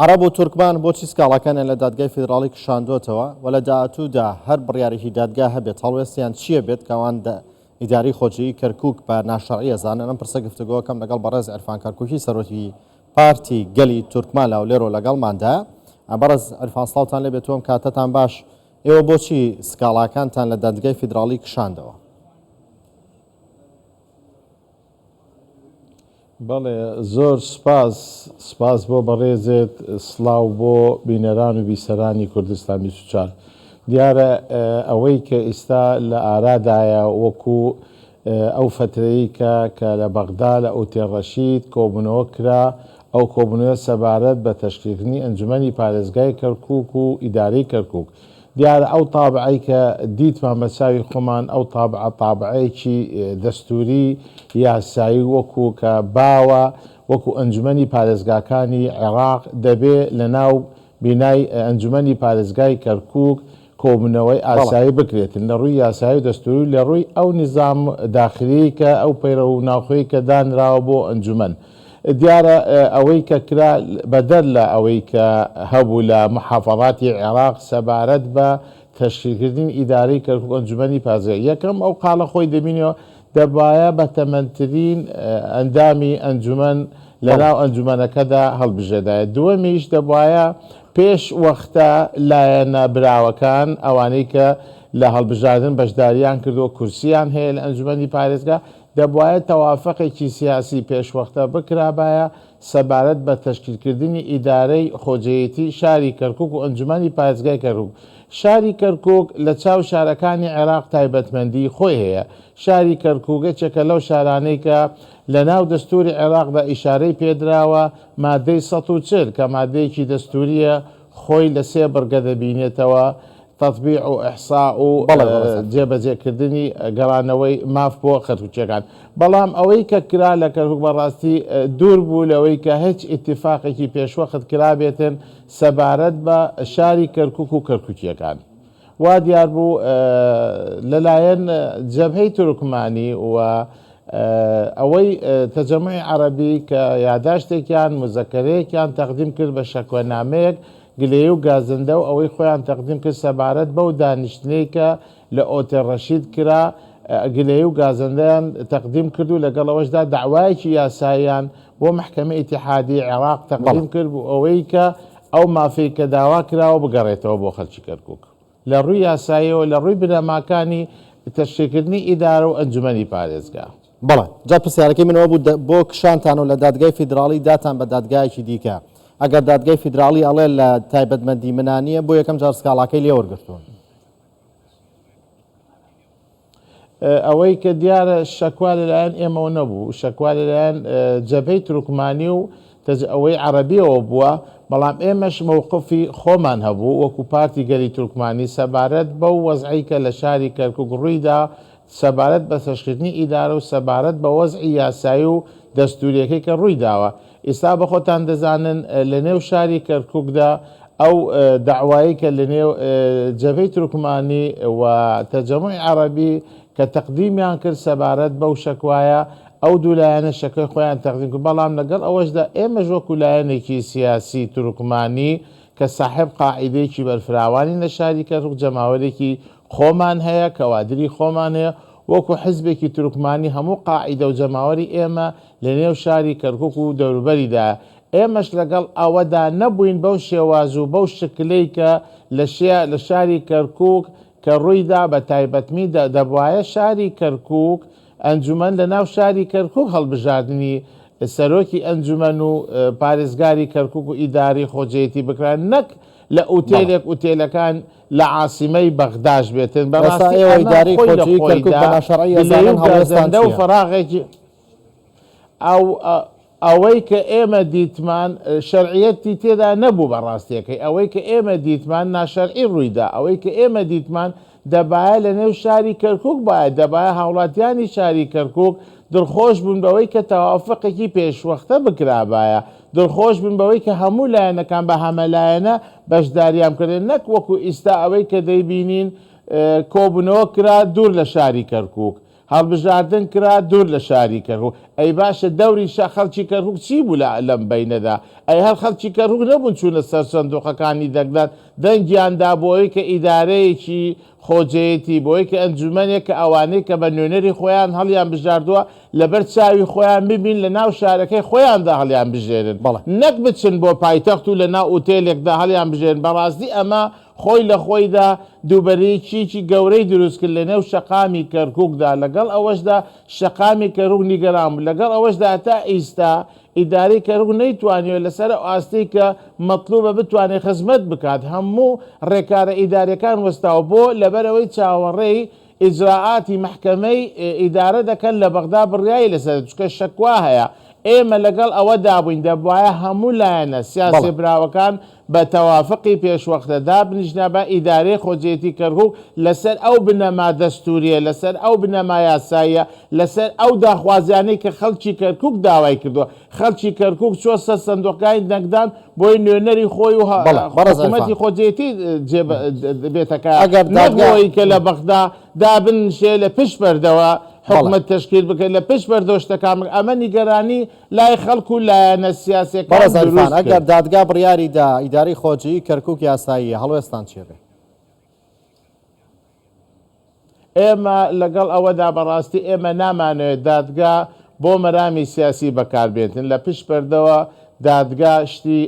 عرب و تورکمان بۆچی سکاڵاکانیان لە دادگای فیدراڵی کشاندوتەوە و لە داهاتوودا هەر بڕیارێکی دادگا هەبێت هەڵوێستیان چییە بێت کەوان ئیداری خۆجیی کەرکووک بە ناشەڕعی ئەزانن ئەم پرسە گفتوگۆکەم لەگەڵ بەڕێز عرفان کەرکووکی سەرۆکی پارتی گەلی تورکمان لاولێرۆ لەگەڵماندا. بەڕێز عرفان سڵاوتان لێ بێتوەم کاتەتان باش. ئێوە بۆچی سکاڵاکانتان لە دادگای فیدراڵی کشاندەوە؟ بەڵێ زۆر سپاس بۆ بەڕێزێت، سڵاو بۆ بینەران و بیسەرانی کوردستان 24. دیارە ئەوەی کە ئێستا لە ئارادایە وەکو ئەو فترەی کە لە بەغدا لە ئوتێڕەشید کۆبوونەوە کرا، ئەو کۆبوونەوە سەبارەت بە تەشکیلکردنی ئەنجومەنی پارێزگای کەرکووک و ئیدارەی کەرکووک. دیارە ئەو تابعەی کە دیتمان بەچاوی خۆمان ئەو تابعەیەکی دەستوری یاسایی وەکو کە باوە وەکو ئەنجومەنی پارێزگاکانی عێراق دەبێ لە ناو بینای ئەنجومەنی پارێزگای کەرکووک کۆبوونەوەی ئاسایی بکرێتن لە ڕووی یاسایی و دەستوری لە ڕووی ئەو نظام داخلی کە ئەو پەیرە و ناوخۆی کە دانراوە بۆ ئەنجومەن. دیارە ئەوەی کە کرا بەدەر لە ئەوەی کە هەبوو لە محافەڵاتی عێراق سەبارەت بە تەشکیلکردنی ئیدارەی کەرکووک ئەنجومەنی پارێزگای یەکەم ئەو قاڵە خۆی دەبینەوە دەبایە بە تەمەنترین ئەندامی ئەنجومەن لەناو ئەنجومەنەکەدا هەڵبژێدایە. دووەمیش دەبایە پێش وەختە لایەنە براوەکان ئەوانەی کە لە هەڵبژاردن بەشداریان کردو کورسیان هەیە لە ئەنجومەنی پارێزگا دەبایە تەوافەقێکی سیاسی پێشوەختە بکرابایە سەبارەت بە تەشکیلکردنی ئیدارەی خۆجەیەتی شاری کەرکووک و ئەنجومەنی پارێزگای کەرکووک. شاری کەرکووک لە چاو شارەکانی عێراق تایبەتمەندی خۆی هەیە. شاری کەرکووک یەکێکە لەو شارانەی کە لە ناو دەستوری عێراقدا ئیشارەی پێدراوە مادەی 140 کە مادەیەکی دەستوریە خۆی لە 3 بڕگە دەبینێتەوە: تەطبیع و ئیحساء و جێبەجێکردنی گەڕانەوەی ماف بۆ خەرکووچیەکان. بەڵام ئەوەی کە کرا لە کەرکووک بەڕاستی دوور بوو لەوەی کە هیچ ئیتیفاقێکی پێشوەخت کرابێتن سەبارەت بە شاری کەرکووک و کەرکووکیەکان. وا دیار بوو لەلایەن جەبهەی تورکمانی و ئەوەی تەجەموعی عەرەبی کە یادداشتێکیان مزەکەرەیەکیان تەقدیم کرد بە شەکوەنامەیەک گلەیە و گازندە و ئەوەی خۆیان تەقدیم کرد سەبارەت بەو دانیشتنەی کە لە ئۆتێڕەشید کرا گلەیە و گازندەیان تەقدیم کرد و لەگەڵەوەشدا داوایەکی یاساییان بۆ محکەمە ئیتیحادی عێراق تەقدیم کرد بۆ ئەوەی کە ئەو مافەی کە داوا کراوە بگەڕێتەوە بۆ خەڵکی کەرکووک لە ڕووی یاساییەوە لە ڕووی بنەماکانی تەشکیلکردنی ئیدارە و ئەنجومەنی پارێزگا. بەڵێ جا پرسیارەکەی منەوە بوو بۆ کشانتان و لە دادگای فیدراڵی داتان بە دادگایەکی دیکە. ئەگەر دادگای فیدراڵی ئەڵێ لە تایبەتمەندی منانیە بۆ یەکەم جار سکاڵاکەی لێ وەرگرتوون. ئەوەی کە دیارە شەکوا لەلایەن ئێمەوە نەبوو، شەکوا لەلایەن جەبهەی تورکمانی و ئەوەی عەرەبیەوە بووە، بەڵام ئێمەش مووقفی خۆمان هەبوو وەکو پارتی گەلی تورکمانی سەبارەت بەو وەزعی کە لە شاری کەرکووک ڕوویدا سەبارەت بە تەشکیلکردنی ئیدارە و سەبارەت بە وەزعی یاسایی و دەستوریەکەی کە ڕوویداوە. ئێستا بە خۆتان دەزانن لە نێو شاری کەرکووکدا ئەو داوایی کە لە نێو جەبهەی تورکمانی و تەجەموعی عەرەبی کە تەقدیمیان کرد سەبارەت بەو شەکوایە ئەو دوو لایەنە شەکەی خۆیان تەقدیم کرد. بەڵام لەگەڵ ئەوەشدا ئێمەش وەکو لایەنێکی سیاسی تورکمانی کە ساحب قاعیدەیەکی بەرفراوانی لە شاری کەرکووک جەماوەرێکی خۆمان هەیە، کەوادری خۆمان هەیە، وەکو حزبێکی تورکمانی هەموو قاعیدە و جەماوەری ئێمە لە نێو شاری کەرکووک و دەوروبەریدا. ئێمەش لەگەڵ ئەوەدا نەبووین بەو شێواز و بەو شکلەی کە لە شاری کەرکووک کە ڕوویدا بە تایبەتمی دەبوایە شاری کەرکووک ئەنجومەن لە ناو شاری کەرکووک هەڵبژاردننی سەرۆکی ئەنجومەن و پارێزگاری کەرکووک و ئیداری خۆجەیەتی بکران، نەک لە ئوتێلێک ئوتێلەکان لە عاسیمەی بەغداش بێتن. بەڕاستی ئیداری خۆجەیی کەرکووک بە ناشەرعی ئەزانن هەڵوێستان و فەراغێکی ئەوەی کە ئێمە دیتمان شەرعیەتی تێدا نەبوو بەڕاستیەکەی، ئەوەی کە ئێمە دیتمان ناشەرعی ڕوویدا، ئەوەی کە ئێمە دیتمان دەبایە لە نێو شاری کەرکووک باید دەبایە هاوڵاتیانی شاری کەرکووک دڵخۆش بوون بەوەی کە تەوافقێکی پێشوەختە بکرابایە، دڵخۆش بن بەوەی کە هەموو لایەنەکان بە هەمەلایەنە بەشداریان کردن، نەک وەکو ئیستا ئەوەی کە دەیبینین کۆبوونەوە کرا دوور لە شاری کەرکووک. هەڵبژاردن کرا دوور لە شاری کەرکووک. ئەی باشە دەوری خەڵکی کەرکووک چی بوو لەم بینەدا؟ ئەی هەر خەڵکی کەرکووک نەبوون چوونە سەر سندوقەکانی دەگدان دەنگیاندا بۆی کە ئیدارەیەکی خۆجەیەتی بۆی کە ئەنجومەنێک کە ئەوانەی کە بە نوێنەری خۆیان هەڵیان بژاردووە لەبەر چاوی خۆیان ببین لە ناو شارەکەی خۆیاندا هەڵیان بژێرن نەک بچن بۆ پایتەخت و لە ناو ئوتێلێکدا هەڵیان بژێرن. بەڕاستی ئەمە خۆی لە خۆیدا دووبەری چیکی گەورەی دروستکرد لە نێو شەقامی کەرکووکدا. لەگەڵ ئەوەشدا شەقامی کەرکووک نیگەران بوو، لەگەڵ ئەوەشدا تا ئیستا ئیداری کەرکووک نەیتوانێت لەسەر ئاستەی کە مەطلوبە بتوانێت خزمەت بکات. هەموو ڕێکارە ئیداریەکان وەستاوە بۆ لەبەرەوەی چاوەڕێی ئیجراعاتی محکەمەی ئیدارە دەکەن لە بەغدا بڕیایی لەسەر چکە شەکوا هەیە. ئێمە لەگەڵ ئەوە دابووین دەبواە هەموو لایەنە سیاسی براوەکان بە تەوافقی پێشوەختەدا بنیشنە بە ئیدارەی خۆجێتی کەرکووک لەسەر ئەو بنەما دەستوریە، لەسەر ئەو بنەما یاساییە، لەسەر ئەو داخوازیانەی کە خەڵکی کەرکووک داوای کردووە. خەڵکی کەرکووک چوە سەر سندوقەکانی دەنگدان بۆی نوێنەری خۆی و حکوومەتی خۆجێتی بێتەکە نەبووی کە لە بەغدا دابنشێ لە پشت بەردەوە حکومەت تشکیل بکەین لە پشت بەردەوە شتەکان. ئەمە نیگەرانی لای خەڵکو و لایەنە سیاسیەکان. ئەگەر دادگا بڕیاریدا ئیداری خۆجی کەرکووک یاساییە هەڵوێستان چێبێ؟ ئێمە لەگەڵ ئەوەدا بەڕاستی ئێمە نامانوێت دادگا بۆ مەرامی سیاسی بەکاربێتن. لە پشت بەردەوە دادگا شتی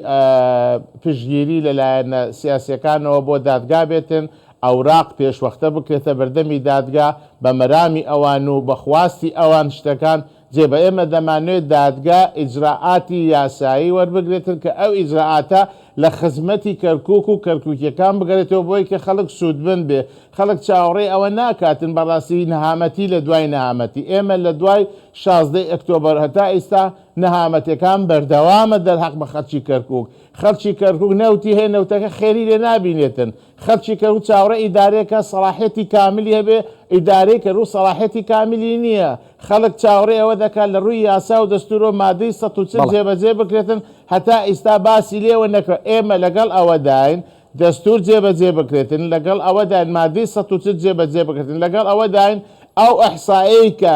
پشتگیری لەلایەنە سیاسیەکانەوە بۆ دادگا بێتن، ئەوراق پێشوەختە بکرێتە بەردەمی دادگا بە مەرامی ئەوان و بەخواستی ئەوان شتەکان جێبە. ئێمە دەمانوێت دادگا ئیجراعاتی یاسایی وەربگرێتن کە ئەو ئیجراعاتە لە خزمەتی کەرکووک و کەرکووکیەکان بگرێتەوە بۆی کە خەڵک سوودبن بێ. خەڵک چاوەڕێی ئەوە ناکاتن بەڕاستی نەهامەتی لە دوای نەهامەتی. ئێمە لە دوای 16 ئۆکتۆبەر هەتا ئێستا نەهامەتەکان بەردەوامە دەرحەق بە خەڵکی کەرکووک. خەڵکی کەرکووک نەوتی هەیە نەوتەکە خێری لێ نابینێتن. خەڵکی کەرکووک چاوەڕێ ئیدارەیەکە سەلاحیەتی کاملی هەبێ، ئیدارەی کەرکووک سەلاحیەتی کاملی نییە. خەڵک چاوەڕێ ئەوە دەکات لە ڕووی یاسا و دەستور و مادەی 140 جێبەجێ بکرێتن هەتا ئێستا باسی لێوە نەکرا. ئێمە لەگەڵ ئەوەداین دەستور جێبەجێ بکرێتن، لەگەڵ ئەوەداین مادەی 140 جێبەجێ بکرێتن، لەگەڵ ئەوەداین ئەو ئەحسایی کە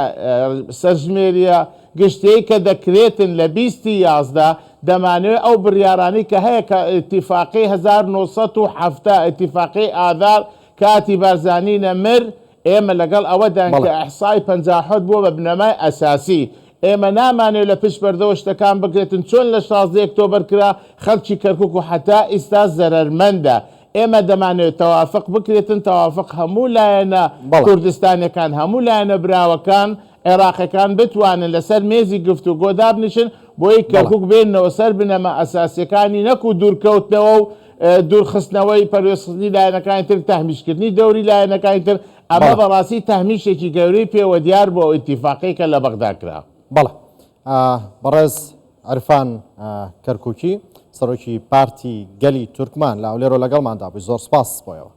سەرژمێریە گشتەی کە دەکرێتن لە 20/11 دەمانوێت ئەو بڕیارانی کە هەیە کە ئیتیفاقی 1970 ئیتیفاقی ئاذار کاتی بارزانی نەمر ئێمە لەگەڵ ئەوەدان کە ئەحسای 57 بووە بە بنەمای ئەساسی. ئێمە نامانێت لە پشت بەردەوە شتەکان بگرێتن چۆن لە 16 ئۆکتۆبەر کرا خەڵکی کەرکووک و حتا ئێستا زەرەرمەندە. ئێمە دەمانوێت تەوافق بکرێتن، تەوافق هەموو لایەنە کوردستانیەکان هەموو لایەنە براوەکان عێراقیەکان بتوانن لەسەر مێزی گفتوگۆ دابنیشن بۆی کەرکووک بێنەوە سەر بنەمە ئەساسیەکانی نەکو دوورکەوتنەوە و دوورخستنەوەی پەروێستخستنی لایەنەکانی تر تەحمیشکردنی دەوری لایەنەکانی تر. ئەمە بەڕاستی تەحمیشێکی گەورەی پێوە دیار بۆ ئیتیفاقی کە لە بەغدا کرا. بەڵێ بەڕێز عەرفان کەرکووکی سەرۆکی پارتی گەلی تورکمان لە ئەولێرۆ لەگەڵماندا بووی. زۆر سپاس بۆیەوە.